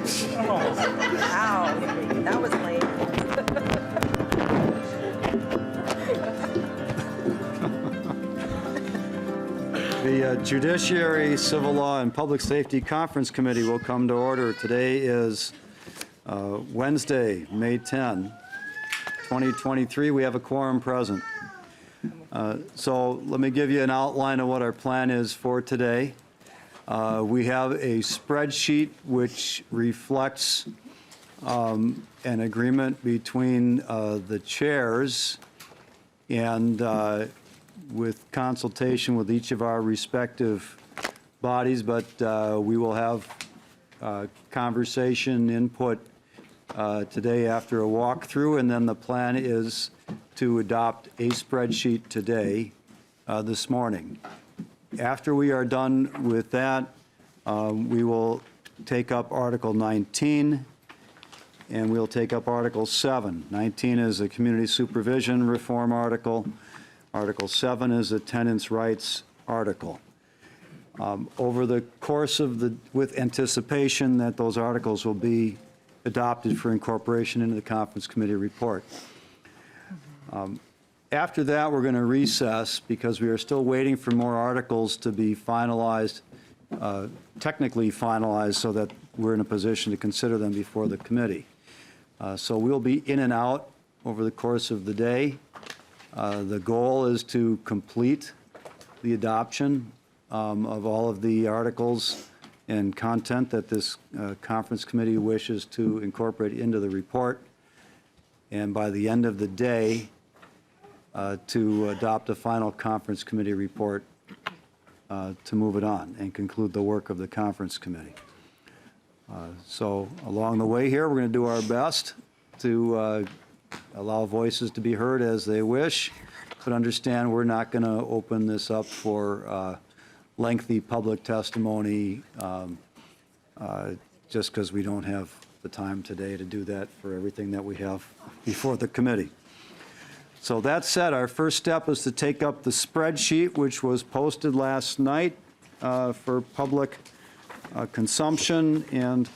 Wow, that was lame. The Judiciary, Civil Law, and Public Safety Conference Committee will come to order. Today is Wednesday, May 10, 2023. We have a quorum present. So let me give you an outline of what our plan is for today. We have a spreadsheet which reflects an agreement between the chairs and with consultation with each of our respective bodies, but we will have conversation input today after a walkthrough, and then the plan is to adopt a spreadsheet today, this morning. After we are done with that, we will take up Article 19, and we'll take up Article 7. 19 is a community supervision reform article. Article 7 is a tenants' rights article. Over the course of with anticipation that those articles will be adopted for incorporation into the conference committee report. After that, we're going to recess because we are still waiting for more articles to be finalized, technically finalized, so that we're in a position to consider them before the committee. So we'll be in and out over the course of the day. The goal is to complete the adoption of all of the articles and content that this conference committee wishes to incorporate into the report, and by the end of the day, to adopt a final conference committee report to move it on and conclude the work of the conference committee. So along the way here, we're going to do our best to allow voices to be heard as they wish, but understand we're not going to open this up for lengthy public testimony just because we don't have the time today to do that for everything that we have before the committee. So that said, our first step is to take up the spreadsheet, which was posted last night for public consumption, and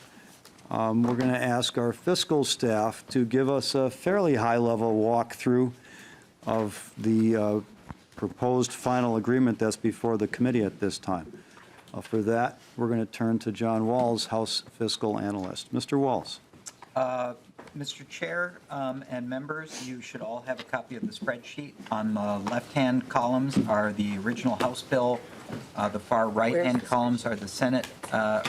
we're going to ask our fiscal staff to give us a fairly high-level walkthrough of the proposed final agreement that's before the committee at this time. For that, we're going to turn to John Walls, House Fiscal Analyst. Mr. Walls. Mr. Chair and members, you should all have a copy of the spreadsheet. On the left-hand columns are the original House bill. The far right-hand columns are the Senate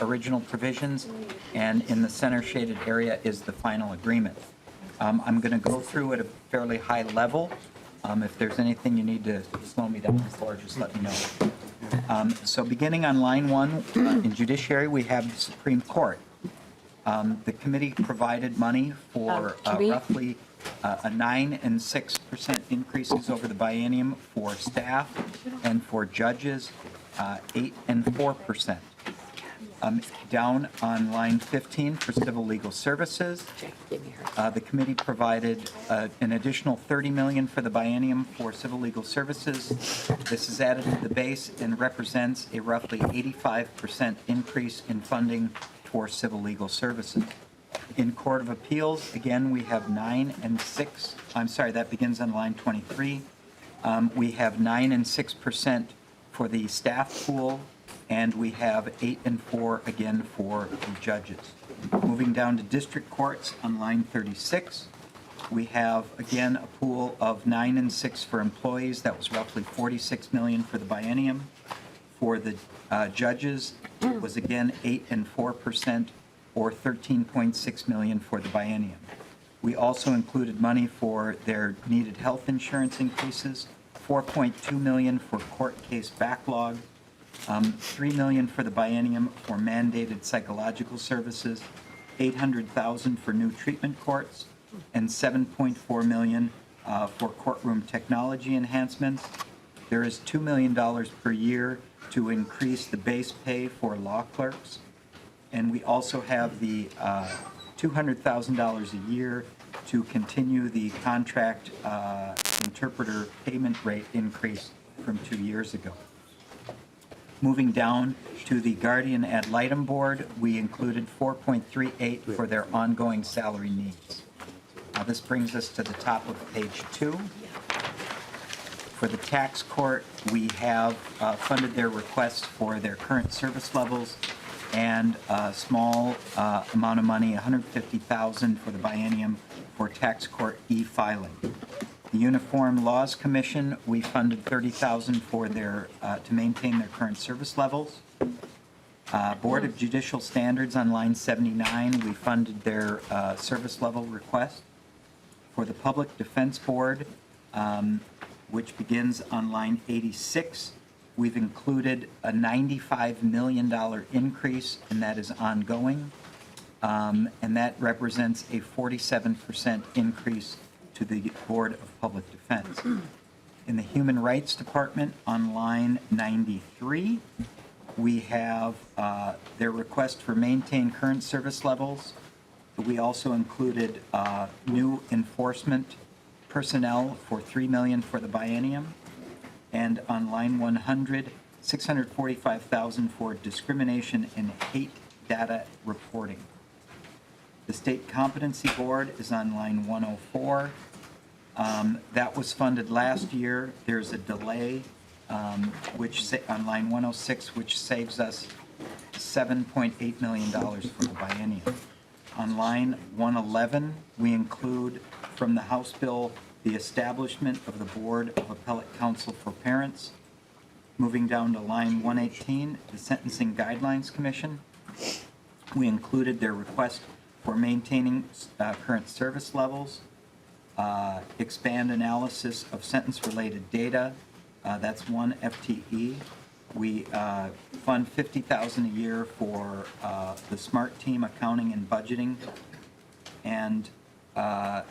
original provisions, and in the center shaded area is the final agreement. I'm going to go through at a fairly high level. If there's anything you need to slow me down before, just let me know. So beginning on line 1, in Judiciary, we have the Supreme Court. The committee provided money for roughly a 9% and 6% increases over the biennium for staff, and for judges, 8% and 4%. Down on line 15 for civil legal services, the committee provided an additional $30 million for the biennium for civil legal services. This is added to the base and represents a roughly 85% increase in funding for civil legal services. In Court of Appeals, again, we have 9 and 6. I'm sorry, that begins on line 23. We have 9 and 6% for the staff pool, and we have 8 and 4 again for the judges. Moving down to district courts on line 36, we have again a pool of 9 and 6 for employees. That was roughly $46 million for the biennium. For the judges, it was again 8 and 4%, or $13.6 million for the biennium. We also included money for their needed health insurance increases, $4.2 million for court case backlog, $3 million for the biennium for mandated psychological services, $800,000 for new treatment courts, and $7.4 million for courtroom technology enhancements. There is $2 million per year to increase the base pay for law clerks. And we also have the $200,000 a year to continue the contract interpreter payment rate increase from 2 years ago. Moving down to the Guardian Ad Litem Board, we included 4.38 for their ongoing salary needs. This brings us to the top of page 2. For the tax court, we have funded their request for their current service levels and a small amount of money, $150,000 for the biennium for tax court e-filing. The Uniform Laws Commission, we funded $30,000 for their to maintain their current service levels. Board of Judicial Standards on line 79, we funded their service level request. For the Public Defense Board, which begins on line 86, we've included a $95 million increase, and that is ongoing. And that represents a 47% increase to the Board of Public Defense. In the Human Rights Department, on line 93, we have their request for maintain current service levels. We also included new enforcement personnel for $3 million for the biennium. And on line 100, $645,000 for discrimination and hate data reporting. The State Competency Board is on line 104. That was funded last year. There's a delay which on line 106, which saves us $7.8 million for the biennium. On line 111, we include from the House bill the establishment of the Board of Appellate Counsel for Parents. Moving down to line 118, the Sentencing Guidelines Commission. We included their request for maintaining current service levels, expand analysis of sentence-related data. That's 1 FTE. We fund $50,000 a year for the SMART team, accounting and budgeting. And on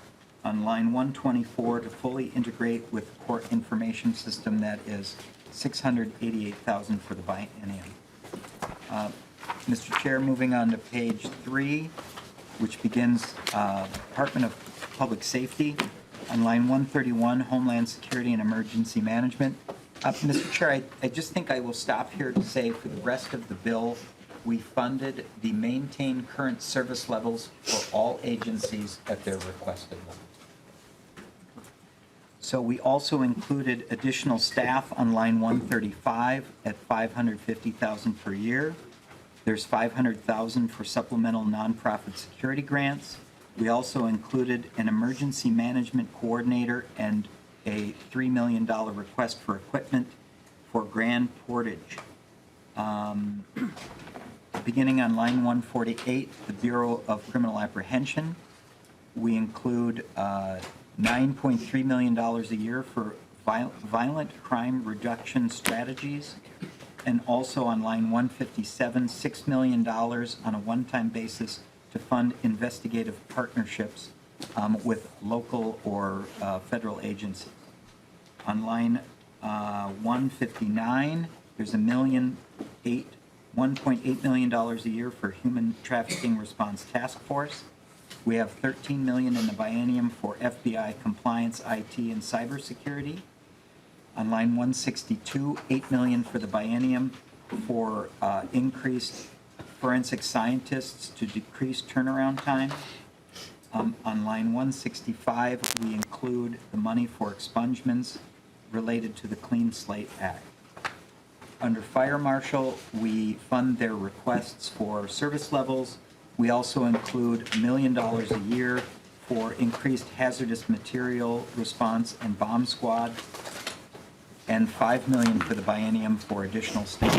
line 124, to fully integrate with court information system, that is $688,000 for the biennium. Mr. Chair, moving on to page 3, which begins Department of Public Safety. On line 131, Homeland Security and Emergency Management. Mr. Chair, I just think I will stop here to say for the rest of the bill, we funded the maintain current service levels for all agencies at their requested level. So we also included additional staff on line 135 at $550,000 per year. There's $500,000 for supplemental nonprofit security grants. We also included an emergency management coordinator and a $3 million request for equipment for Grand Portage. Beginning on line 148, the Bureau of Criminal Apprehension, we include $9.3 million a year for violent crime reduction strategies. And also on line 157, $6 million on a one-time basis to fund investigative partnerships with local or federal agencies. On line 159, there's $1.8 million a year for Human Trafficking Response Task Force. We have $13 million in the biennium for FBI compliance, IT, and cybersecurity. On line 162, $8 million for the biennium for increased forensic scientists to decrease turnaround time. On line 165, we include the money for expungements related to the Clean Slate Act. Under Fire Marshal, we fund their requests for service levels. We also include $1 million a year for increased hazardous material response and bomb squad, and $5 million for the biennium for additional staff.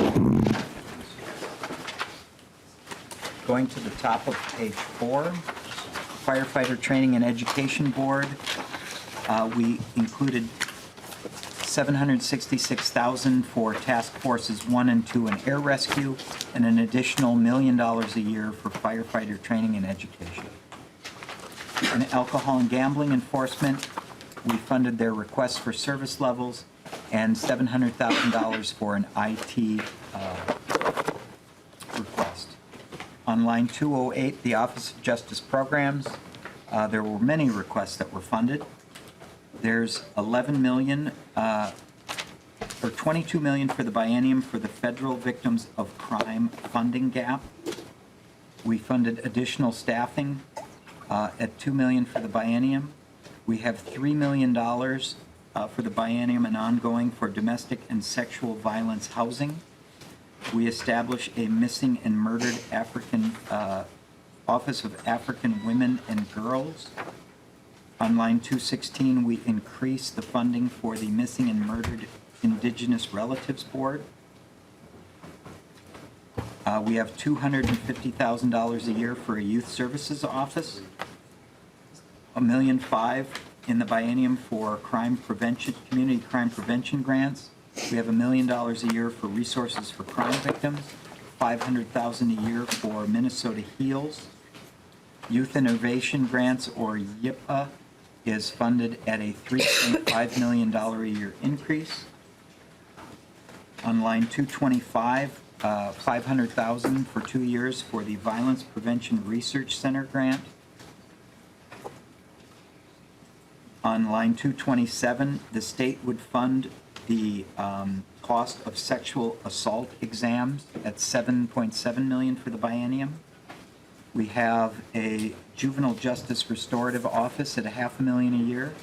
Going to the top of page 4, Firefighter Training and Education Board, we included $766,000 for Task Forces 1 and 2 and air rescue, and an additional $1 million a year for firefighter training and education. In alcohol and gambling enforcement, we funded their requests for service levels and $700,000 for an IT request. On line 208, the Office of Justice Programs, there were many requests that were funded. There's $11 million or $22 million for the biennium for the federal victims of crime funding gap. We funded additional staffing at $2 million for the biennium. We have $3 million for the biennium and ongoing for domestic and sexual violence housing. We establish a missing and murdered African Office of African Women and Girls. On line 216, we increase the funding for the Missing and Murdered Indigenous Relatives Board. We have $250,000 a year for a youth services office, $1.5 million in the biennium for crime prevention, community crime prevention grants. We have $1 million a year for resources for crime victims, $500,000 a year for Minnesota Heals. Youth Innovation Grants, or YIPA, is funded at a $3.5 million a year increase. On line 225, $500,000 for 2 years for the Violence Prevention Research Center grant. On line 227, the state would fund the cost of sexual assault exams at $7.7 million for the biennium. We have a juvenile justice restorative office at $500,000 a year.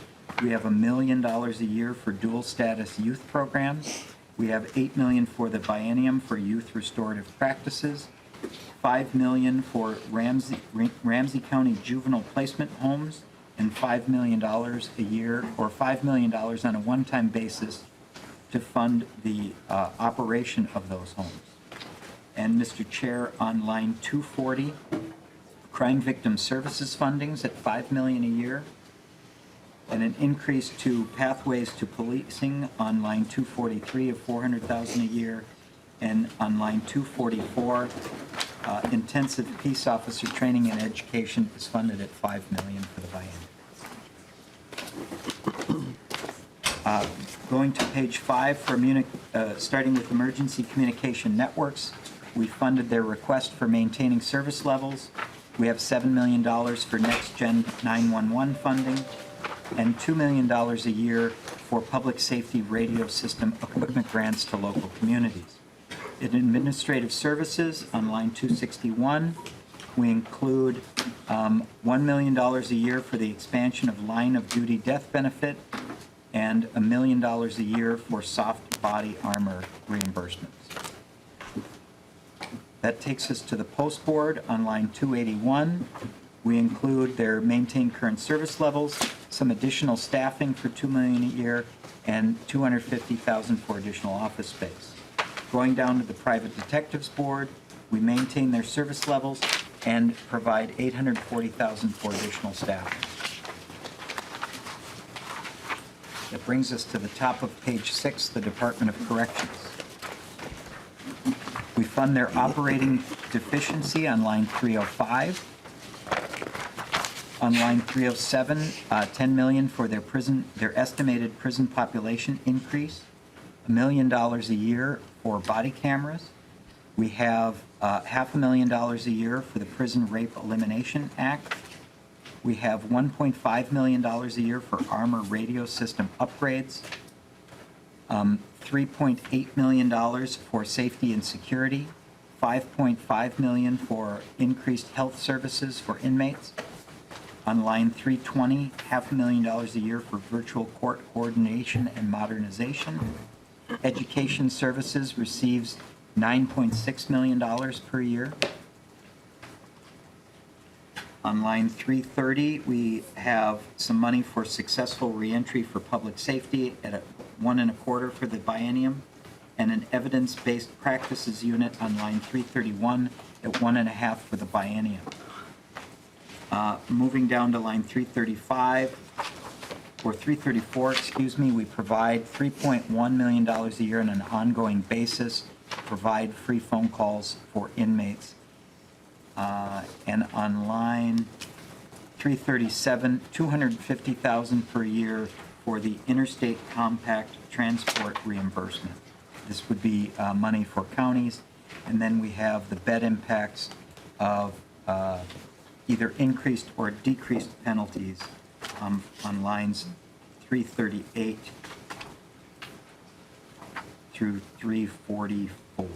We have $1 million a year for dual status youth programs. We have $8 million for the biennium for youth restorative practices, $5 million for Ramsey County juvenile placement homes, and $5 million a year, or $5 million on a one-time basis to fund the operation of those homes. And Mr. Chair, on line 240, crime victim services fundings at $5 million a year, and an increase to pathways to policing on line 243 of $400,000 a year, and on line 244, intensive peace officer training and education is funded at $5 million for the biennium. Going to page 5 for starting with emergency communication networks, we funded their request for maintaining service levels. We have $7 million for Next Gen 911 funding and $2 million a year for public safety radio system equipment grants to local communities. In administrative services, on line 261, we include $1 million a year for the expansion of line of duty death benefit and $1 million a year for soft body armor reimbursements. That takes us to the post board on line 281. We include their maintain current service levels, some additional staffing for $2 million a year, and $250,000 for additional office space. Going down to the private detectives board, we maintain their service levels and provide $840,000 for additional staff. That brings us to the top of page 6, the Department of Corrections. We fund their operating deficiency on line 305. On line 307, $10 million for their estimated prison population increase, $1 million a year for body cameras. We have $500,000 a year for the Prison Rape Elimination Act. We have $1.5 million a year for armor radio system upgrades, $3.8 million for safety and security, $5.5 million for increased health services for inmates. On line 320, $500,000 a year for virtual court coordination and modernization. Education services receives $9.6 million per year. On line 330, we have some money for successful reentry for public safety at $1.25 for the biennium, and an evidence-based practices unit on line 331 at $1.5 for the biennium. Moving down to line 335, or 334, excuse me, we provide $3.1 million a year on an ongoing basis to provide free phone calls for inmates. And on line 337, $250,000 per year for the interstate compact transport reimbursement. This would be money for counties. And then we have the bed impacts of either increased or decreased penalties on lines 338 through 344.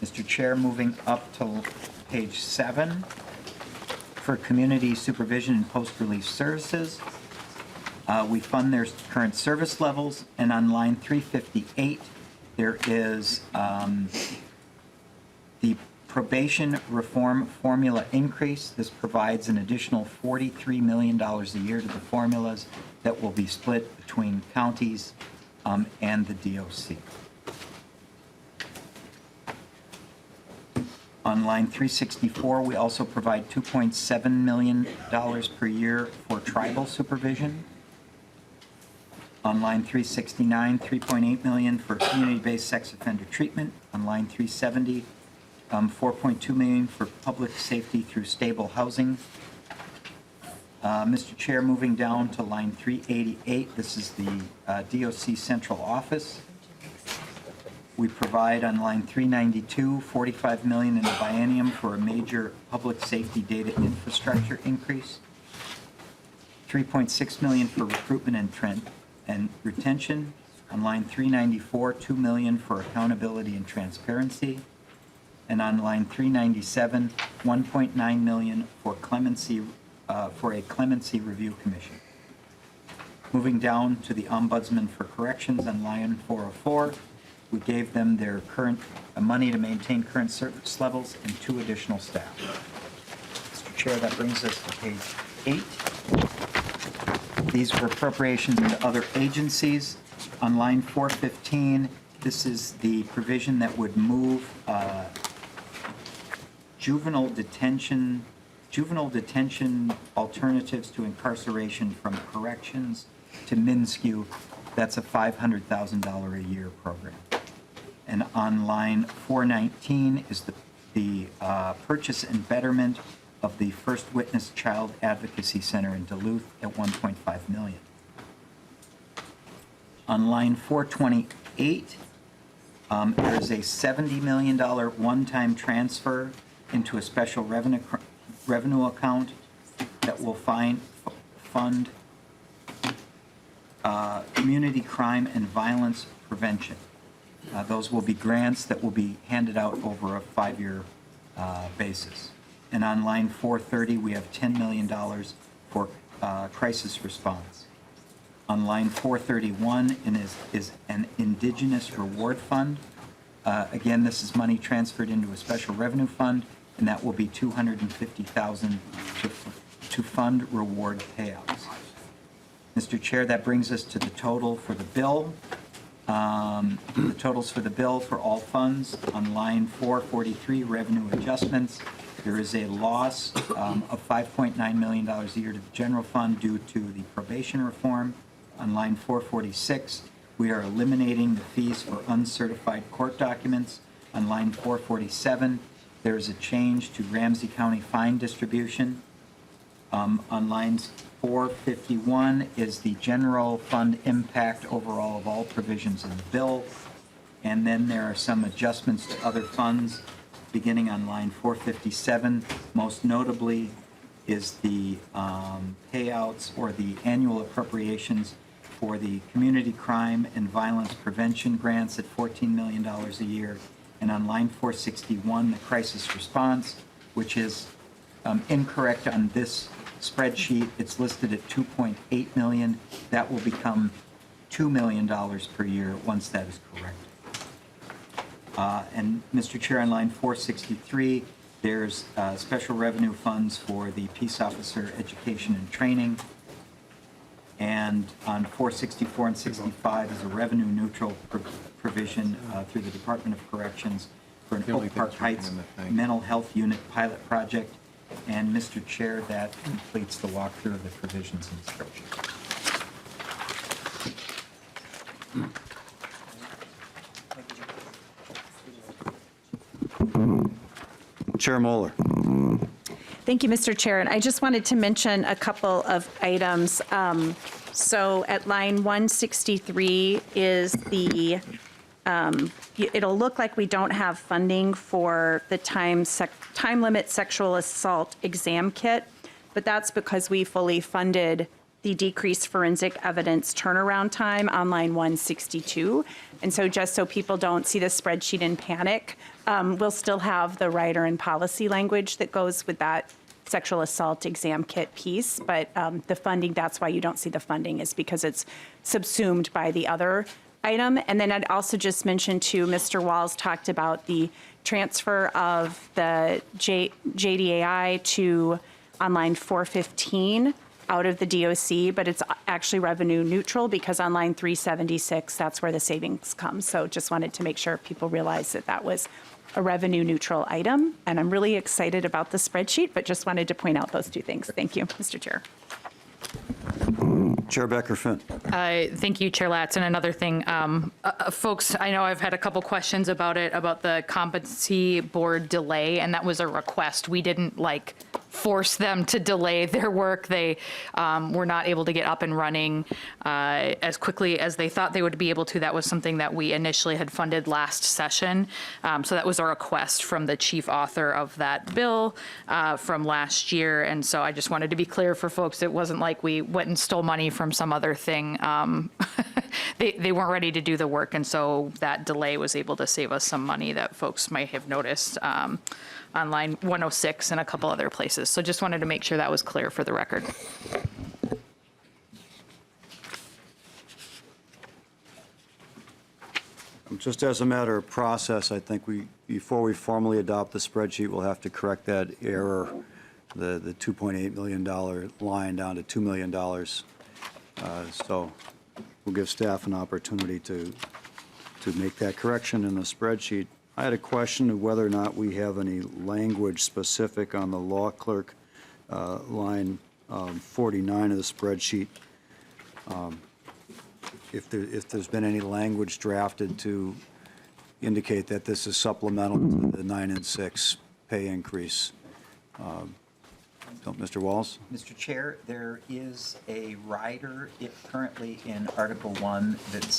Mr. Chair, moving up to page 7, for community supervision and post-release services, we fund their current service levels, and on line 358, there is the probation reform formula increase. This provides an additional $43 million a year to the formulas that will be split between counties and the DOC. On line 364, we also provide $2.7 million per year for tribal supervision. On line 369, $3.8 million for community-based sex offender treatment. On line 370, $4.2 million for public safety through stable housing. Mr. Chair, moving down to line 388, this is the DOC central office. We provide on line 392, $45 million in the biennium for a major public safety data infrastructure increase. $3.6 million for recruitment and retention. On line 394, $2 million for accountability and transparency. And on line 397, $1.9 million for clemency, for a clemency review commission. Moving down to the Ombudsman for Corrections on line 404, we gave them their current money to maintain current service levels and 2 additional staff. Mr. Chair, that brings us to page 8. These were appropriations to other agencies. On line 415, this is the provision that would move juvenile detention alternatives to incarceration from corrections to MNSCU. That's a $500,000 a year program. And on line 419 is the purchase and betterment of the First Witness Child Advocacy Center in Duluth at $1.5 million. On line 428, there is a $70 million one-time transfer into a special revenue account that will fund community crime and violence prevention. Those will be grants that will be handed out over a 5-year basis. And on line 430, we have $10 million for crisis response. On line 431 is an Indigenous Reward Fund. Again, this is money transferred into a special revenue fund, and that will be $250,000 to fund reward payouts. Mr. Chair, that brings us to the total for the bill. The totals for the bill for all funds on line 443, revenue adjustments. There is a loss of $5.9 million a year to the general fund due to the probation reform. On line 446, we are eliminating the fees for uncertified court documents. On line 447, there is a change to Ramsey County fine distribution. On lines 451 is the general fund impact overall of all provisions in the bill. And then there are some adjustments to other funds beginning on line 457. Most notably is the payouts or the annual appropriations for the community crime and violence prevention grants at $14 million a year. And on line 461, the crisis response, which is incorrect on this spreadsheet. It's listed at $2.8 million. That will become $2 million per year once that is correct. And Mr. Chair, on line 463, there's special revenue funds for the peace officer education and training. And on 464 and 65 is a revenue neutral provision through the Department of Corrections for an Oak Park Heights mental health unit pilot project. And Mr. Chair, that completes the walkthrough of the provisions in the spreadsheet. Chair Moller. Thank you, Mr. Chair. And I just wanted to mention a couple of items. So at line 163 is the, it'll look like we don't have funding for the time limit sexual assault exam kit, but that's because we fully funded the decreased forensic evidence turnaround time on line 162. And so just so people don't see the spreadsheet and panic, we'll still have the rider and policy language that goes with that sexual assault exam kit piece. But the funding, that's why you don't see the funding, is because it's subsumed by the other item. And then I'd also just mention too, Mr. Walls talked about the transfer of the JDAI to on line 415 out of the DOC, but it's actually revenue neutral because on line 376, that's where the savings come. So just wanted to make sure people realize that that was a revenue neutral item. And I'm really excited about the spreadsheet, but just wanted to point out those two things. Thank you, Mr. Chair. Chair Becker-Finn. Thank you, Chair Latz. And another thing, folks, I know I've had a couple questions about it, about the competency board delay, and that was a request. We didn't force them to delay their work. They were not able to get up and running as quickly as they thought they would be able to. That was something that we initially had funded last session. So that was a request from the chief author of that bill from last year. And so I just wanted to be clear for folks, it wasn't like we went and stole money from some other thing. They weren't ready to do the work. And so that delay was able to save us some money that folks might have noticed on line 106 and a couple other places. So just wanted to make sure that was clear for the record. Just as a matter of process, I think before we formally adopt the spreadsheet, we'll have to correct that error, the $2.8 million line down to $2 million. So we'll give staff an opportunity to make that correction in the spreadsheet. I had a question of whether or not we have any language specific on the law clerk line 49 of the spreadsheet. If there's been any language drafted to indicate that this is supplemental to the 9 and 6 pay increase. Mr. Walls? Mr. Chair, there is a rider currently in Article 1 that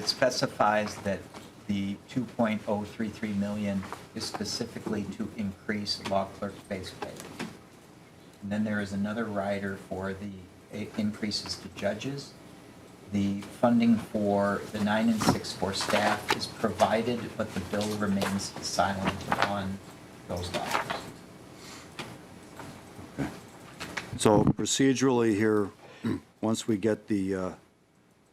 specifies that the 2.033 million is specifically to increase law clerk base pay. And then there is another rider for the increases to judges. The funding for the 9 and 6 for staff is provided, but the bill remains silent on those dollars. So procedurally here, once we get the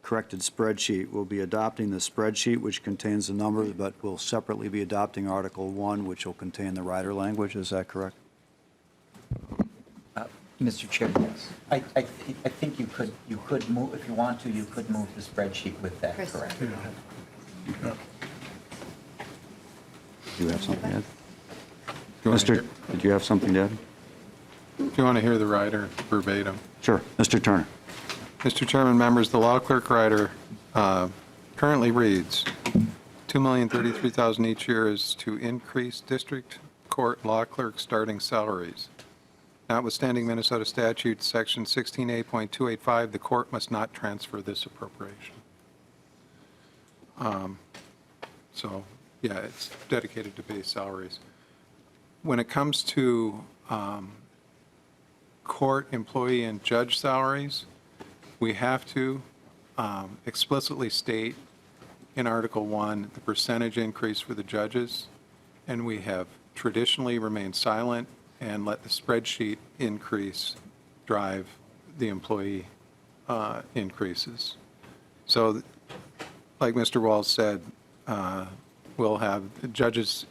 corrected spreadsheet, we'll be adopting the spreadsheet, which contains the numbers, but we'll separately be adopting Article 1, which will contain the rider language. Is that correct? Mr. Chair, yes. I think you could move, if you want to, you could move the spreadsheet with that, correct? Do you have something to add? Mr. Did you have something to add? If you want to hear the rider verbatim. Sure. Mr. Turner. Mr. Chairman, members, the law clerk rider currently reads, $2,033,000 each year is to increase district court law clerk starting salaries. Notwithstanding Minnesota statute section 16A.285, the court must not transfer this appropriation. So, yeah, it's dedicated to base salaries. When it comes to court employee and judge salaries, we have to explicitly state in Article 1 the percentage increase for the judges, and we have traditionally remained silent and let the spreadsheet increase drive the employee increases. So, like Mr. Walls said, we'll have the judges'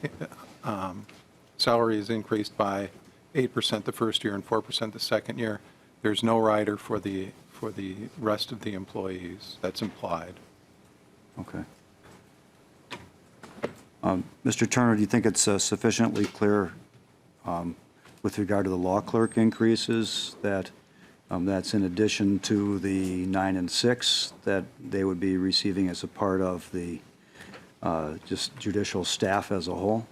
salaries increased by 8% the first year and 4% the second year. There's no rider for the rest of the employees. That's implied. Okay. Mr. Turner, do you think it's sufficiently clear with regard to the law clerk increases that that's in addition to the 9 and 6 that they would be receiving as a part of the just judicial staff as a whole?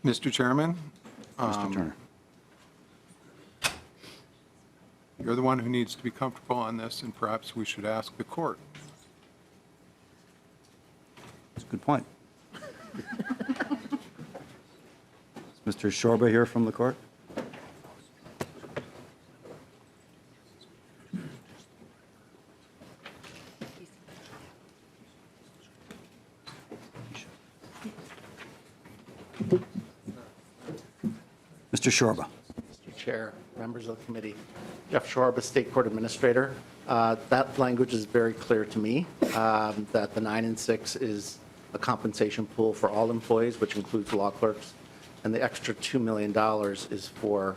Mr. Chairman? Mr. Turner. You're the one who needs to be comfortable on this, and perhaps we should ask the court. That's a good point. Is Mr. Shorba here from the court? Mr. Shorba. Mr. Chair, members of the committee, Jeff Shorba, State Court Administrator. That language is very clear to me, that the 9 and 6 is a compensation pool for all employees, which includes law clerks, and the extra $2 million is for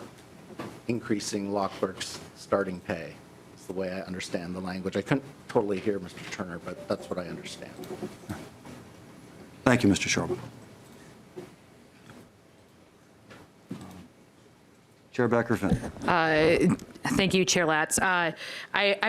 increasing law clerks' starting pay. That's the way I understand the language. I couldn't totally hear Mr. Turner, but that's what I understand. Thank you, Mr. Shorba. Chair Becker-Finn. Thank you, Chair Latz. I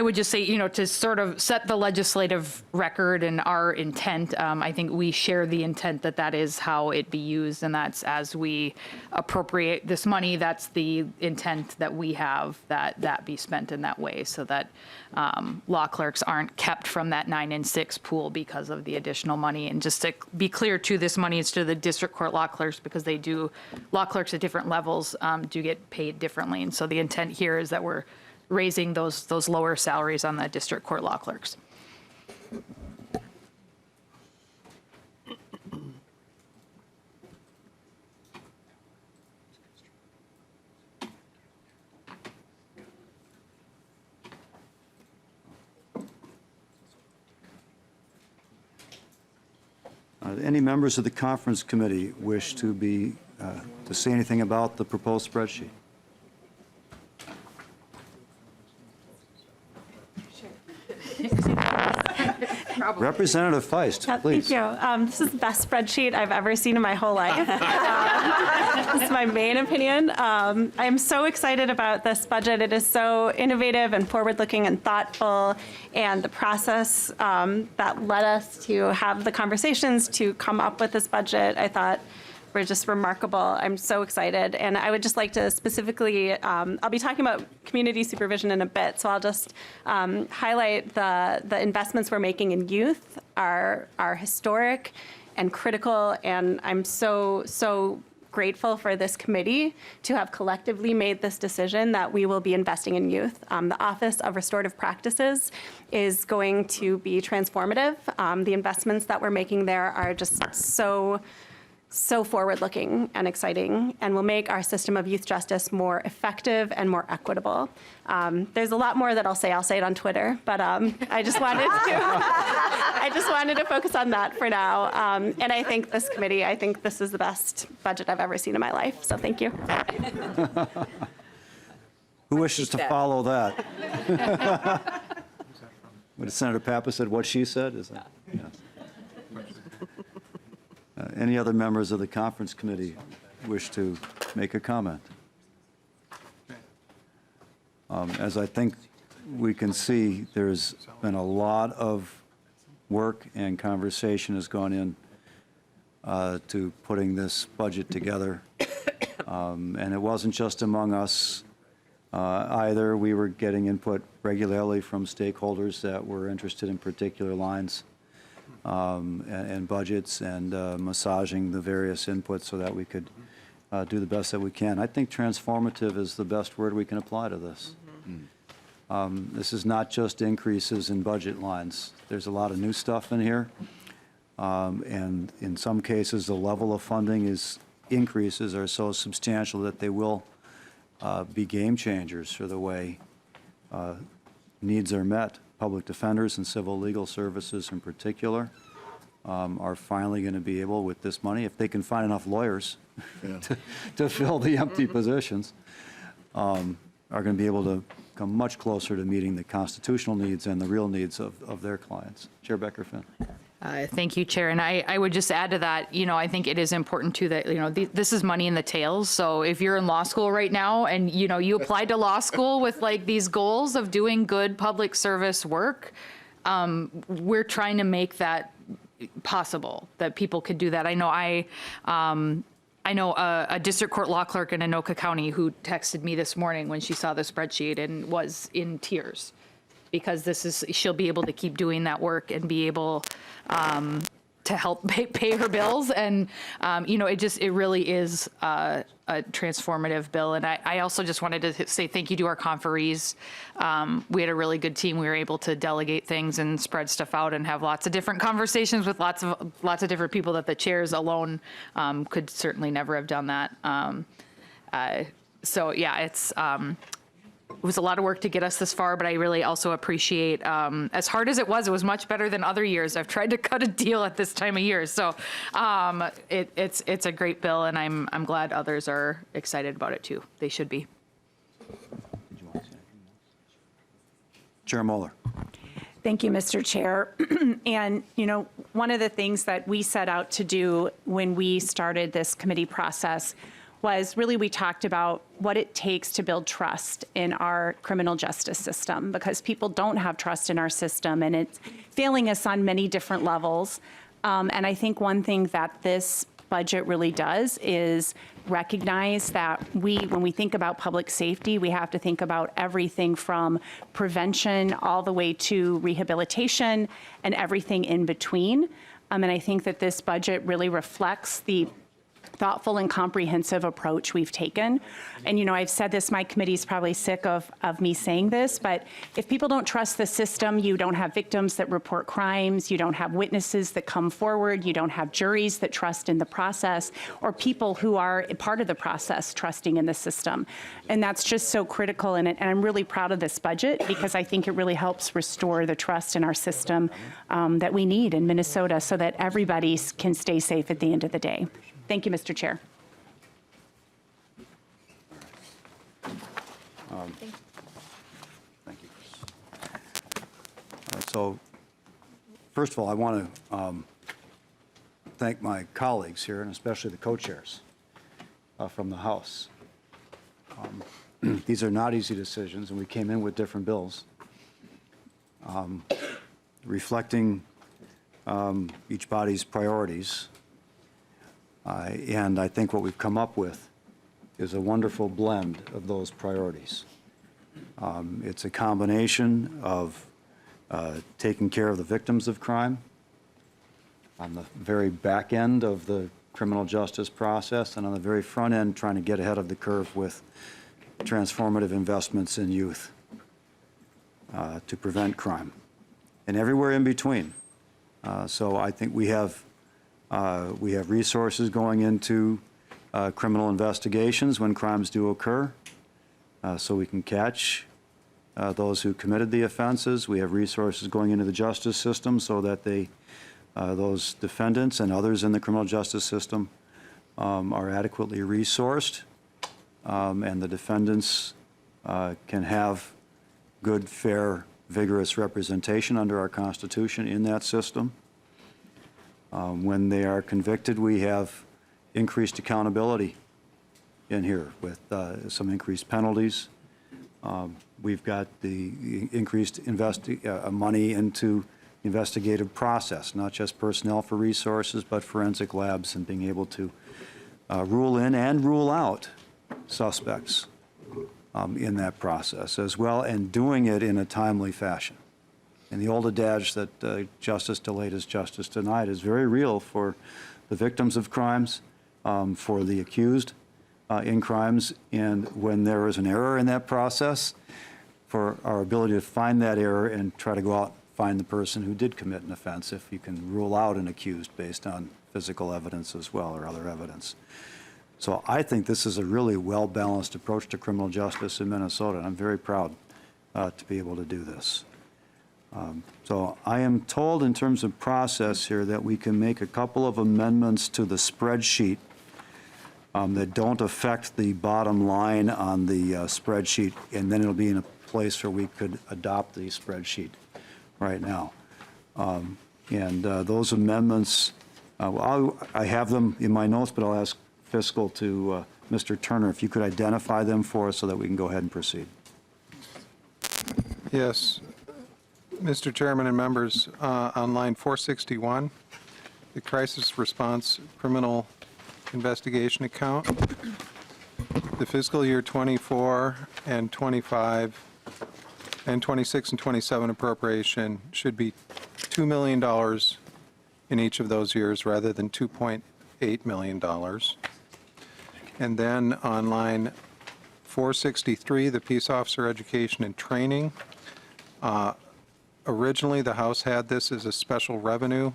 would just say, to sort of set the legislative record and our intent, I think we share the intent that that is how it be used, and that's as we appropriate this money, that's the intent that we have, that be spent in that way, so that law clerks aren't kept from that 9 and 6 pool because of the additional money. And just to be clear, too, this money is to the district court law clerks because law clerks at different levels do get paid differently. And so the intent here is that we're raising those lower salaries on the district court law clerks. Any members of the conference committee wish to say anything about the proposed spreadsheet? Representative Feist, please. Thank you. This is the best spreadsheet I've ever seen in my whole life. This is my main opinion. I'm so excited about this budget. It is so innovative and forward-looking and thoughtful, and the process that led us to have the conversations to come up with this budget, I thought, were just remarkable. I'm so excited. And I would just like to specifically, I'll be talking about community supervision in a bit, so I'll just highlight the investments we're making in youth are historic and critical, and I'm so grateful for this committee to have collectively made this decision that we will be investing in youth. The Office of Restorative Practices is going to be transformative. The investments that we're making there are just so forward-looking and exciting, and will make our system of youth justice more effective and more equitable. There's a lot more that I'll say it on Twitter, but I just wanted to focus on that for now. And I think this committee, I think this is the best budget I've ever seen in my life, so thank you. Who wishes to follow that? What Senator Pappas said, what she said? Is that? Yeah. Any other members of the conference committee wish to make a comment? As I think we can see, there's been a lot of work and conversation has gone in to putting this budget together. And it wasn't just among us either. We were getting input regularly from stakeholders that were interested in particular lines and budgets, and massaging the various inputs so that we could do the best that we can. I think transformative is the best word we can apply to this. This is not just increases in budget lines. There's a lot of new stuff in here, and in some cases the level of funding increases are so substantial that they will be game changers for the way needs are met. Public defenders and civil legal services in particular are finally going to be able, with this money, if they can find enough lawyers to fill the empty positions, are going to be able to come much closer to meeting the constitutional needs and the real needs of their clients. Chair Becker-Finn. Thank you, Chair. And I would just add to that, I think it is important too that, this is money in the tails. So if you're in law school right now and, you applied to law school with like these goals of doing good public service work, we're trying to make that possible, that people could do that. I know a district court law clerk in Anoka County who texted me this morning when she saw the spreadsheet and was in tears, because she'll be able to keep doing that work and be able to help pay her bills. And, it really is a transformative bill. And I also just wanted to say thank you to our conferees. We had a really good team. We were able to delegate things and spread stuff out and have lots of different conversations with lots of different people that the chairs alone could certainly never have done that. It was a lot of work to get us this far, but I really also appreciate, as hard as it was much better than other years. I've tried to cut a deal at this time of year. So it's a great bill, and I'm glad others are excited about it too. They should be. Chair Moller. Thank you, Mr. Chair. And, one of the things that we set out to do when we started this committee process was really we talked about what it takes to build trust in our criminal justice system, because people don't have trust in our system, and it's failing us on many different levels. And I think one thing that this budget really does is recognize that when we think about public safety, we have to think about everything from prevention all the way to rehabilitation and everything in between. And I think that this budget really reflects the thoughtful and comprehensive approach we've taken. And, I've said this, my committee's probably sick of me saying this, but if people don't trust the system, you don't have victims that report crimes, you don't have witnesses that come forward, you don't have juries that trust in the process, or people who are part of the process trusting in the system. And that's just so critical in it. And I'm really proud of this budget because I think it really helps restore the trust in our system that we need in Minnesota so that everybody can stay safe at the end of the day. Thank you, Mr. Chair. Thank you. So, first of all, I want to thank my colleagues here, and especially the co-chairs from the House. These are not easy decisions, and we came in with different bills, reflecting each body's priorities. And I think what we've come up with is a wonderful blend of those priorities. It's a combination of taking care of the victims of crime on the very back end of the criminal justice process, and on the very front end, trying to get ahead of the curve with transformative investments in youth to prevent crime, and everywhere in between. So I think we have resources going into criminal investigations when crimes do occur, so we can catch those who committed the offenses. We have resources going into the justice system so that those defendants and others in the criminal justice system are adequately resourced, and the defendants can have good, fair, vigorous representation under our Constitution in that system. When they are convicted, we have increased accountability in here with some increased penalties. We've got the increased money into investigative process, not just personnel for resources, but forensic labs and being able to rule in and rule out suspects in that process as well, and doing it in a timely fashion. And the old adage that justice delayed is justice denied is very real for the victims of crimes, for the accused in crimes, and when there is an error in that process, for our ability to find that error and try to go out and find the person who did commit an offense if you can rule out an accused based on physical evidence as well or other evidence. So I think this is a really well-balanced approach to criminal justice in Minnesota, and I'm very proud to be able to do this. So I am told in terms of process here that we can make a couple of amendments to the spreadsheet that don't affect the bottom line on the spreadsheet, and then it'll be in a place where we could adopt the spreadsheet right now. And those amendments, I have them in my notes, but I'll ask Fiscal to Mr. Turner if you could identify them for us so that we can go ahead and proceed. Yes. Mr. Chairman and members, on line 461, the crisis response criminal investigation account, the fiscal year 24 and 25 and 26 and 27 appropriation should be $2 million in each of those years rather than $2.8 million. And then on line 463, the peace officer education and training. Originally, the House had this as a special revenue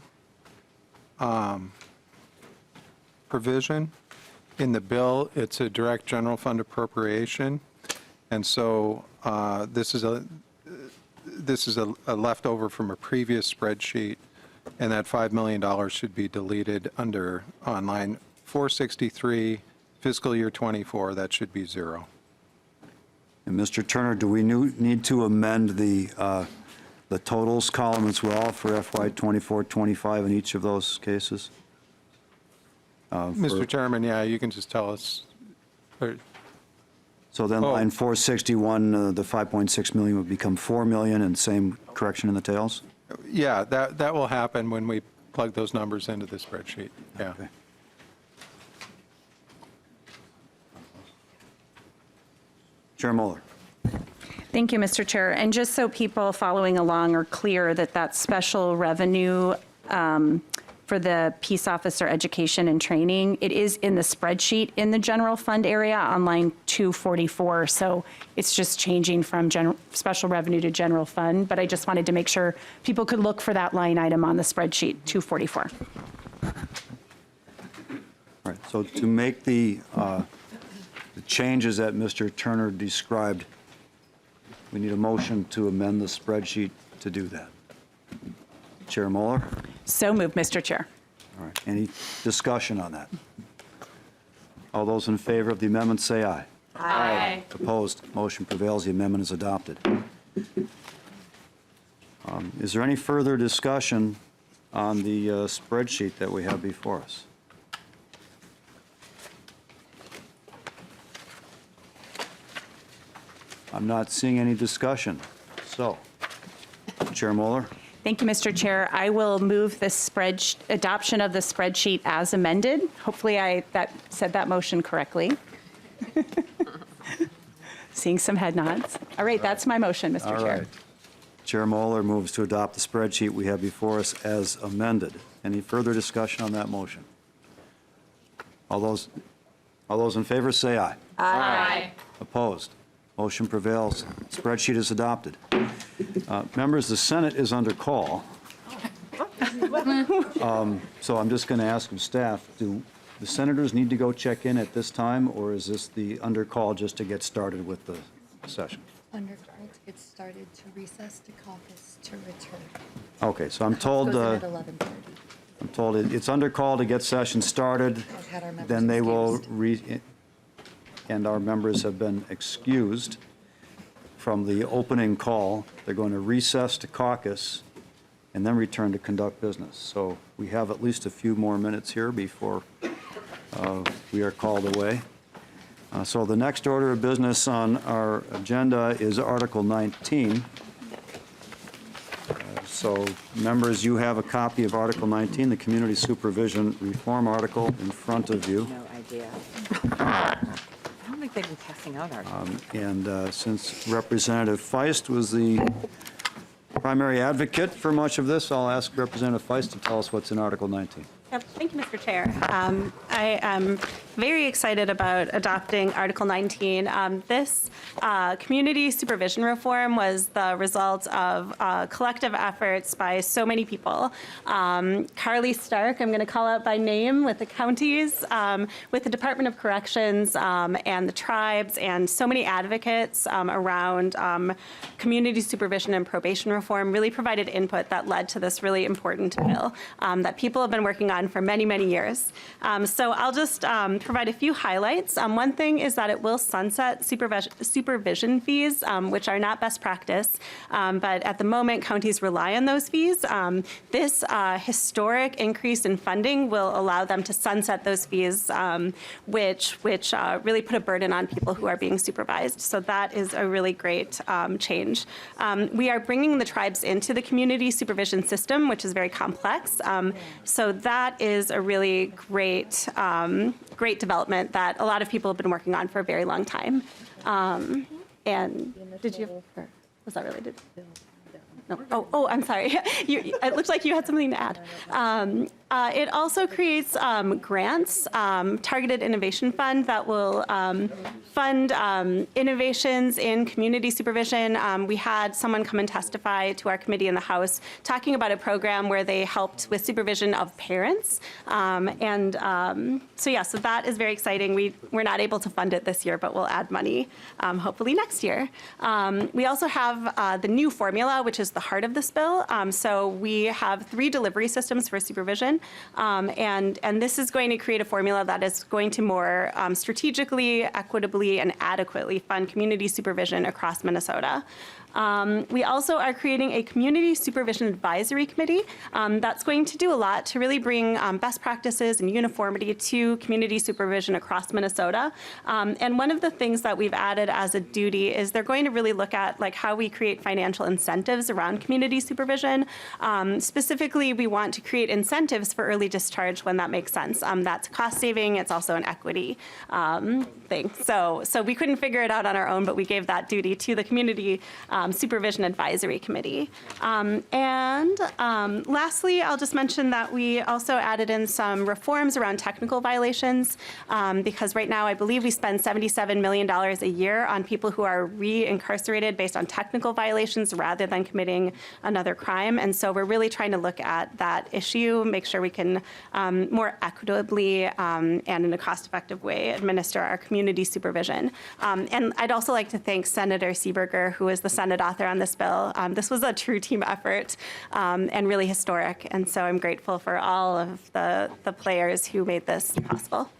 provision. In the bill, it's a direct general fund appropriation. And so this is a leftover from a previous spreadsheet, and that $5 million should be deleted on line 463, fiscal year 24, that should be 0. And Mr. Turner, do we need to amend the totals column as well for FY '24-25 in each of those cases? Mr. Chairman, yeah, you can just tell us. So then line 461, the 5.6 million would become 4 million, and same correction in the tails? Yeah, that will happen when we plug those numbers into the spreadsheet, yeah. Okay. Chair Moller. Thank you, Mr. Chair. And just so people following along are clear that that special revenue for the peace officer education and training, it is in the spreadsheet in the general fund area on line 244. So it's just changing from special revenue to general fund. But I just wanted to make sure people could look for that line item on the spreadsheet, 244. All right, so to make the changes that Mr. Turner described, we need a motion to amend the spreadsheet to do that. Chair Moller? So moved, Mr. Chair. All right, any discussion on that? All those in favor of the amendment say aye. Aye. Opposed? Motion prevails. The amendment is adopted. Is there any further discussion on the spreadsheet that we have before us? I'm not seeing any discussion. So, Chair Moller? Thank you, Mr. Chair. I will move the adoption of the spreadsheet as amended. Hopefully I said that motion correctly. Seeing some head nods. All right, that's my motion, Mr. All Chair. right. Chair Moller moves to adopt the spreadsheet we have before us as amended. Any further discussion on that motion? All those in favor say aye. Aye. Opposed? Motion prevails. Spreadsheet is adopted. Members, the Senate is under call. So I'm just going to ask of staff, do the senators need to go check in at this time, or is this the under call just to get started with the session? Under call to get started, to recess, to caucus, to return. Okay, so I'm told, Goes in at 11:30. I'm told it's under call to get session started. I've had our members Then they will, excused. and our members have been excused from the opening call. They're going to recess to caucus and then return to conduct business. So we have at least a few more minutes here before we are called away. So the next order of business on our agenda is Article 19. So members, you have a copy of Article 19, the Community Supervision Reform Article, in front of you. No idea. I don't think they've been passing out articles. And since Representative Feist was the primary advocate for much of this, I'll ask Representative Feist to tell us what's in Article 19. Yep, thank you, Mr. Chair. I am very excited about adopting Article 19. This community supervision reform was the result of collective efforts by so many people. Carly Stark, I'm going to call out by name, with the counties, with the Department of Corrections and the tribes, and so many advocates around community supervision and probation reform really provided input that led to this really important bill that people have been working on for many, many years. So I'll just provide a few highlights. One thing is that it will sunset supervision fees, which are not best practice, but at the moment counties rely on those fees. This historic increase in funding will allow them to sunset those fees, which really put a burden on people who are being supervised. So that is a really great change. We are bringing the tribes into the community supervision system, which is very complex. So that is a really great, great development that a lot of people have been working on for a very long time. And did you, was that related? No. Oh, I'm sorry. It looks like you had something to add. It also creates grants, targeted innovation fund that will fund innovations in community supervision. We had someone come and testify to our committee in the House talking about a program where they helped with supervision of parents. So that is very exciting. We're not able to fund it this year, but we'll add money hopefully next year. We also have the new formula, which is the heart of this bill. So we have 3 delivery systems for supervision. And this is going to create a formula that is going to more strategically, equitably, and adequately fund community supervision across Minnesota. We also are creating a community supervision advisory committee that's going to do a lot to really bring best practices and uniformity to community supervision across Minnesota. And one of the things that we've added as a duty is they're going to really look at like how we create financial incentives around community supervision. Specifically, we want to create incentives for early discharge when that makes sense. That's cost saving. It's also an equity thing. So we couldn't figure it out on our own, but we gave that duty to the community Supervision Advisory Committee. Lastly, I'll just mention that we also added in some reforms around technical violations because right now I believe we spend $77 million a year on people who are re-incarcerated based on technical violations rather than committing another crime. And so we're really trying to look at that issue, make sure we can more equitably and in a cost-effective way administer our community supervision. And I'd also like to thank Senator Seeberger, who is the Senate author on this bill. This was a true team effort and really historic. And so I'm grateful for all of the players who made this possible.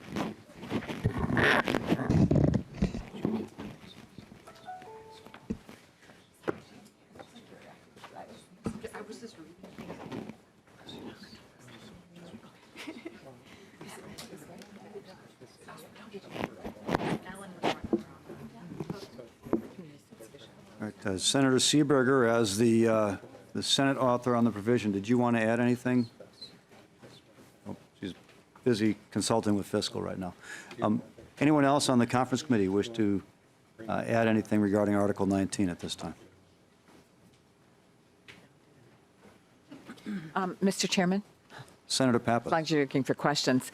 All right, Senator Seeberger, as the Senate author on the provision, did you want to add anything? Oh, she's busy consulting with fiscal right now. Anyone else on the conference committee wish to add anything regarding Article 19 at this time? Mr. Chairman, Senator as Pappas. long as you're looking for questions.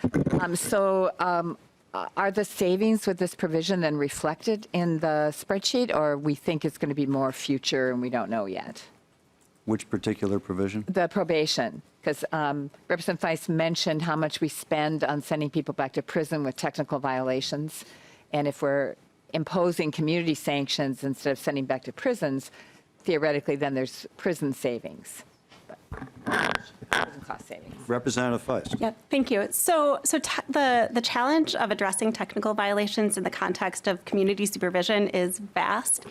Are the savings with this provision then reflected in the spreadsheet, or we think it's going to be more future and we don't know yet? Which particular provision? The probation, because Representative Feist mentioned how much we spend on sending people back to prison with technical violations. And if we're imposing community sanctions instead of sending back to prisons, theoretically, then there's prison savings. Prison cost savings. Representative Feist. Yeah, thank you. So the challenge of addressing technical violations in the context of community supervision is vast.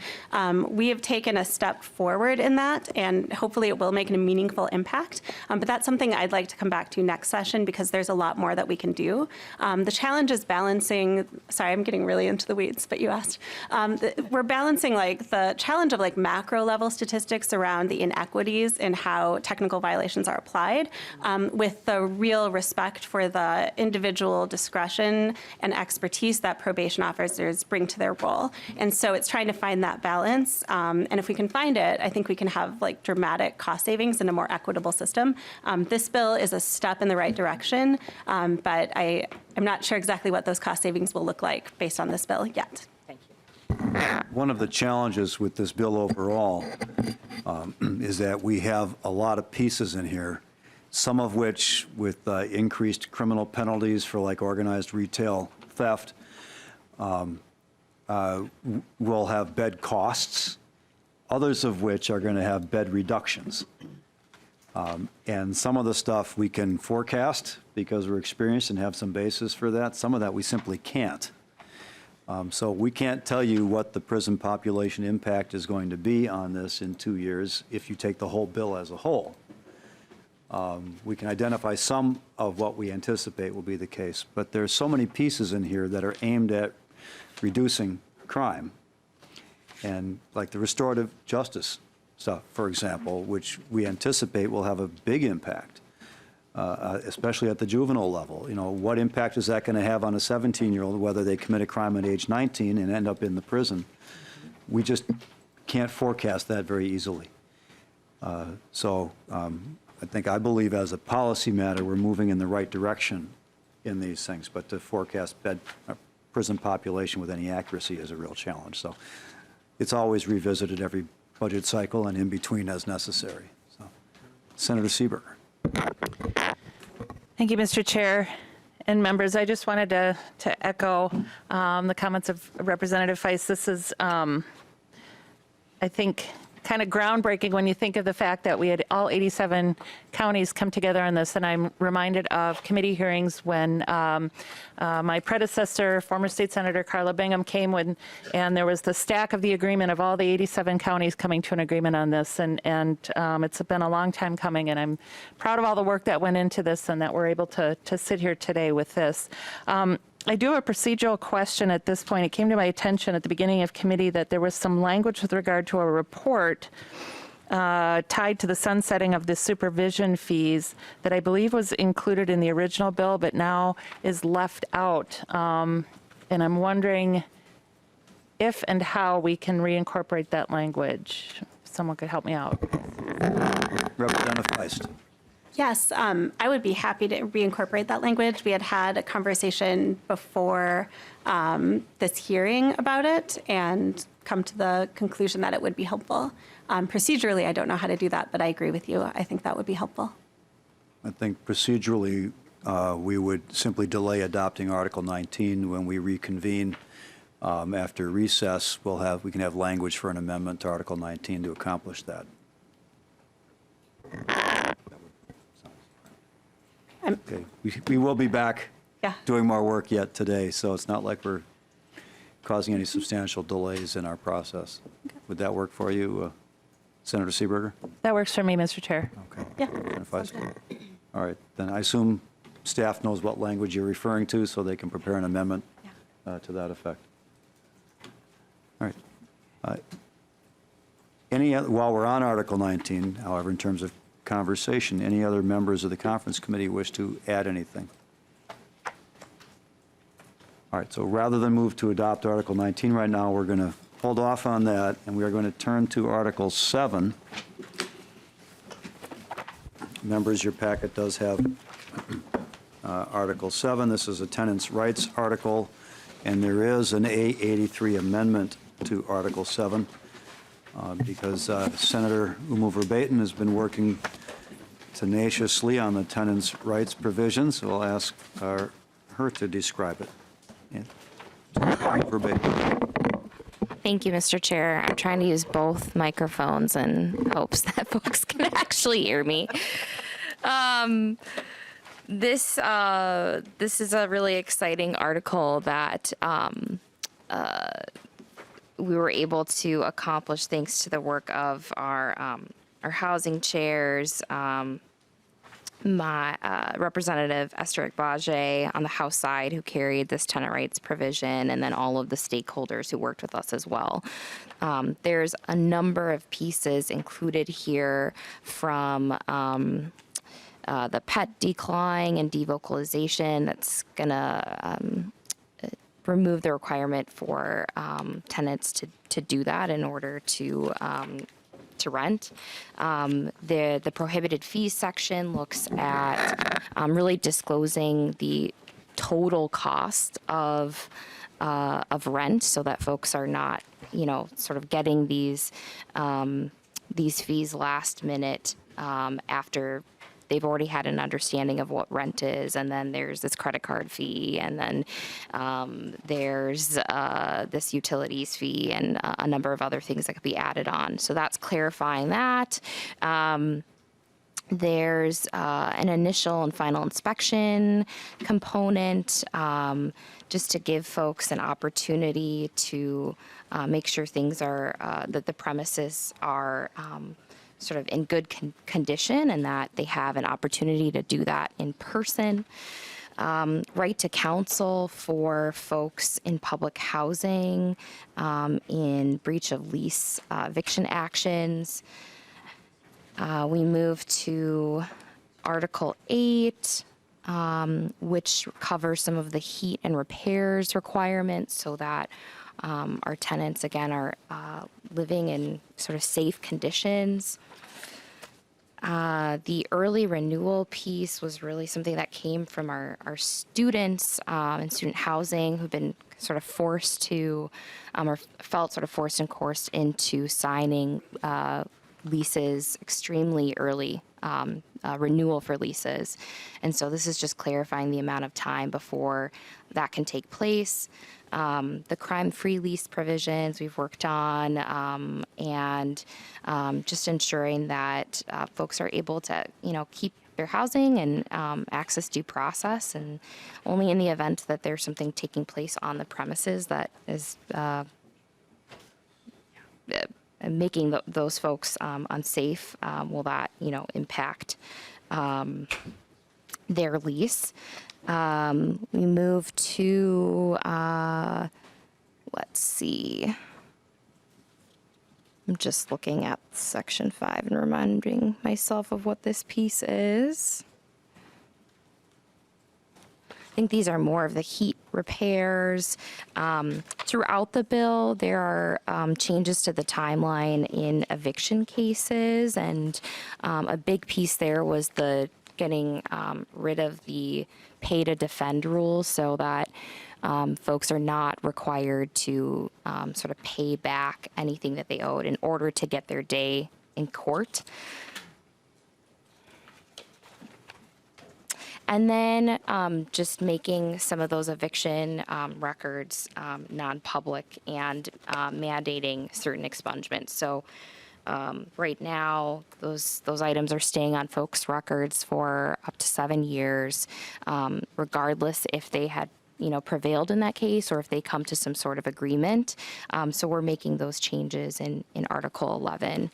We have taken a step forward in that, and hopefully it will make a meaningful impact. But that's something I'd like to come back to next session because there's a lot more that we can do. The challenge is balancing, sorry, I'm getting really into the weeds, but you asked. We're balancing like the challenge of like macro level statistics around the inequities in how technical violations are applied with the real respect for the individual discretion and expertise that probation officers bring to their role. And so it's trying to find that balance. And if we can find it, I think we can have like dramatic cost savings in a more equitable system. This bill is a step in the right direction, but I'm not sure exactly what those cost savings will look like based on this bill yet. Thank you. One of the challenges with this bill overall is that we have a lot of pieces in here, some of which with increased criminal penalties for like organized retail theft will have bed costs, others of which are going to have bed reductions. And some of the stuff we can forecast because we're experienced and have some basis for that. Some of that we simply can't. So we can't tell you what the prison population impact is going to be on this in 2 years if you take the whole bill as a whole. We can identify some of what we anticipate will be the case, but there's so many pieces in here that are aimed at reducing crime. And like the restorative justice stuff, for example, which we anticipate will have a big impact. Especially at the juvenile level. You know, what impact is that going to have on a 17-year-old, whether they commit a crime at age 19 and end up in the prison? We just can't forecast that very easily. I believe as a policy matter, we're moving in the right direction in these things, but to forecast prison population with any accuracy is a real challenge. So it's always revisited every budget cycle and in between as necessary. So, Senator Seeberger. Thank you, Mr. Chair and members. I just wanted to echo the comments of Representative Feist. This is, I think, kind of groundbreaking when you think of the fact that we had all 87 counties come together on this. And I'm reminded of committee hearings when my predecessor, former state senator Carla Bingham, came and there was the stack of the agreement of all the 87 counties coming to an agreement on this. And it's been a long time coming, and I'm proud of all the work that went into this and that we're able to sit here today with this. I do have a procedural question at this point. It came to my attention at the beginning of committee that there was some language with regard to a report tied to the sunsetting of the supervision fees that I believe was included in the original bill, but now is left out. And I'm wondering if and how we can reincorporate that language. If someone could help me out. Representative Feist. Yes, I would be happy to reincorporate that language. We had a conversation before this hearing about it and come to the conclusion that it would be helpful. Procedurally, I don't know how to do that, but I agree with you. I think that would be helpful. I think procedurally, we would simply delay adopting Article 19 when we reconvene after recess. We can have language for an amendment to Article 19 to accomplish that. Okay, we will be back doing more work yet today, so it's not like we're causing any substantial delays in our process. Okay. Would that work for you, Senator Seeberger? That works for me, Mr. Chair. Okay. Yeah. All right, then I assume staff knows what language you're referring to, so they can prepare an amendment to that effect. All right. While we're on Article 19, however, in terms of conversation, any other members of the conference committee wish to add anything? All right, so rather than move to adopt Article 19 right now, we're going to hold off on that, and we are going to turn to Article 7. Members, your packet does have Article 7. This is a tenants' rights article, and there is an A83 amendment to Article 7. Because Senator Uma Verbaeten has been working tenaciously on the tenants' rights provisions, so I'll ask her to describe it. Verbaeten. Thank you, Mr. Chair. I'm trying to use both microphones in hopes that folks can actually hear me. This is a really exciting article that we were able to accomplish thanks to the work of our housing chairs, my Representative Esther Ekbaje on the House side, who carried this tenant rights provision, and then all of the stakeholders who worked with us as well. There's a number of pieces included here from the pet declawing and devocalization that's going to remove the requirement for tenants to do that in order to rent. The prohibited fees section looks at really disclosing the total cost of rent, so that folks are not, sort of getting these fees last minute after they've already had an understanding of what rent is, and then there's this credit card fee, and then there's this utilities fee, and a number of other things that could be added on. So that's clarifying that. There's an initial and final inspection component, just to give folks an opportunity to make sure things are, that the premises are sort of in good condition, and that they have an opportunity to do that in person. Right to counsel for folks in public housing, in breach of lease eviction actions. We move to Article 8, which covers some of the heat and repairs requirements, so that our tenants, again, are living in sort of safe conditions. The early renewal piece was really something that came from our students in student housing who've been sort of forced to, or felt sort of forced and coerced into signing leases extremely early, renewal for leases. And so this is just clarifying the amount of time before that can take place. The crime-free lease provisions we've worked on, and just ensuring that folks are able to, keep their housing and access due process, and only in the event that there's something taking place on the premises that is making those folks unsafe, will that, impact their lease. We move to, let's see. I'm just looking at section 5 and reminding myself of what this piece is. I think these are more of the heat repairs. Throughout the bill, there are changes to the timeline in eviction cases, and a big piece there was the getting rid of the pay to defend rules, so that folks are not required to sort of pay back anything that they owed in order to get their day in court. And then just making some of those eviction records non-public and mandating certain expungements. So right now, those items are staying on folks' records for up to 7 years, regardless if they had prevailed in that case or if they come to some sort of agreement. So we're making those changes in Article 11.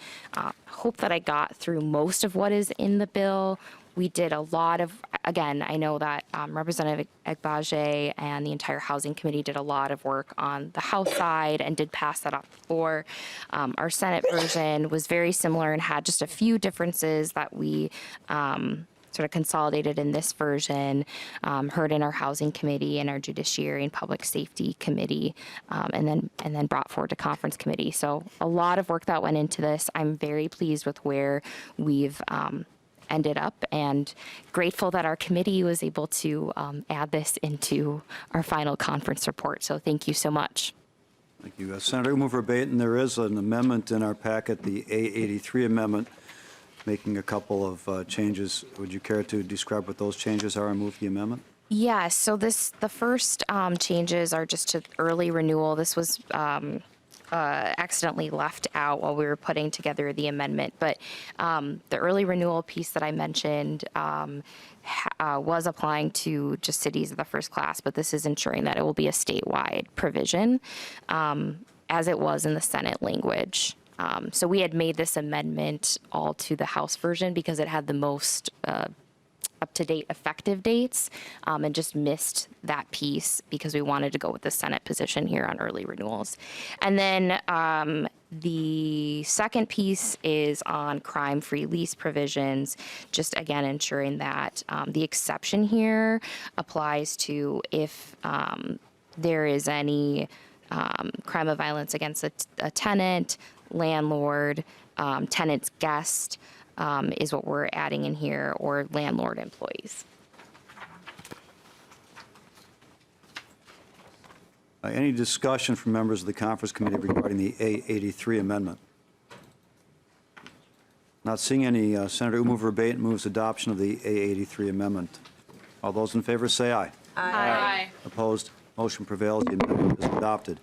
Hope that I got through most of what is in the bill. We did a lot of, again, I know that Representative Agbaje and the entire Housing Committee did a lot of work on the House side and did pass that off before. Our Senate version was very similar and had just a few differences that we sort of consolidated in this version, heard in our Housing Committee and our Judiciary and Public Safety Committee, and then brought forward to Conference Committee. So a lot of work that went into this. I'm very pleased with where we've ended up, and grateful that our committee was able to add this into our final conference report. So thank you so much. Thank you. Senator Umo Verbatim, there is an amendment in our packet, the A83 amendment, making a couple of changes. Would you care to describe what those changes are and move the amendment? Yeah, so the first changes are just to early renewal. This was accidentally left out while we were putting together the amendment. But the early renewal piece that I mentioned was applying to just cities of the first class, but this is ensuring that it will be a statewide provision, as it was in the Senate language. So we had made this amendment all to the House version because it had the most up-to-date effective dates, and just missed that piece because we wanted to go with the Senate position here on early renewals. And then the second piece is on crime-free lease provisions, just again ensuring that the exception here applies to if there is any crime of violence against a tenant, landlord, tenant's guest, is what we're adding in here, or landlord employees. Any discussion from members of the Conference Committee regarding the A83 amendment? Not seeing any. Senator Umo Verbatim moves adoption of the A83 amendment. All those in favor say aye. Aye. Opposed? Motion prevails. The amendment is adopted.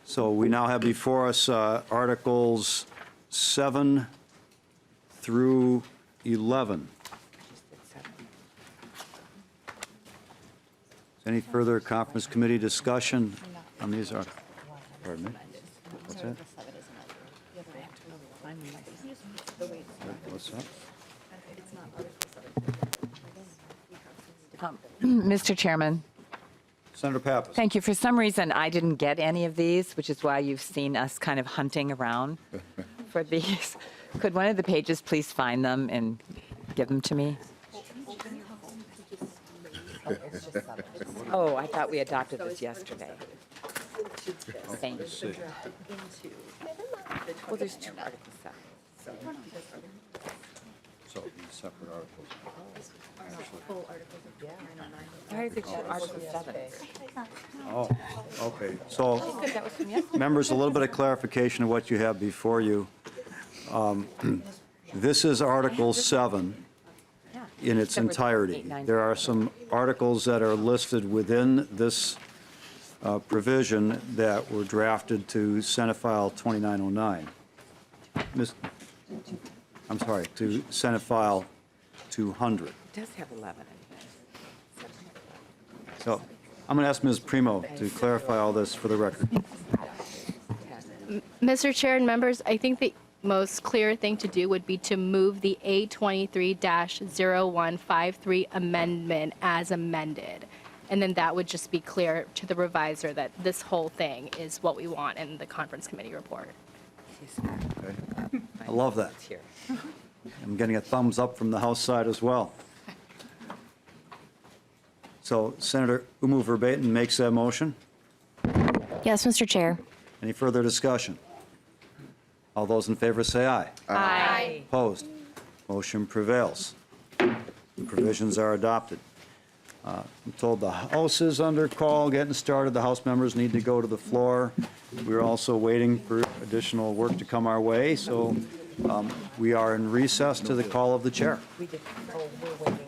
So we now have before us Articles 7 through 11. Any further Conference Committee discussion on these? Pardon me? What's that? What's that? Mr. Chairman, Senator Pappas. thank you. For some reason, I didn't get any of these, which is why you've seen us kind of hunting around for these. Could one of the pages please find them and give them to me? Oh, I thought we adopted this yesterday. Thank you. Well, there's 2 articles. separate articles. Oh, okay. So, members, a little bit of clarification of what you have before you. This is Article 7 in its entirety. There are some articles that are listed within this provision that were drafted to Senate File 2909. I'm sorry, to Senate File 200. It does have 11. So I'm going to ask Ms. Primo to clarify all this for the record. Mr. Chair and members, I think the most clear thing to do would be to move the A23-0153 amendment as amended. And then that would just be clear to the revisor that this whole thing is what we want in the conference committee report. Okay. I love that. I'm getting a thumbs up from the House side as well. So Senator Umu Verbatim makes that motion. Yes, Mr. Chair. Any further discussion? All those in favor say aye. Aye. Opposed? Motion prevails. The provisions are adopted. I'm told the House is under call, getting started. The House members need to go to the floor. We're also waiting for additional work to come our way, so we are in recess to the call of the chair. We did, we're waiting.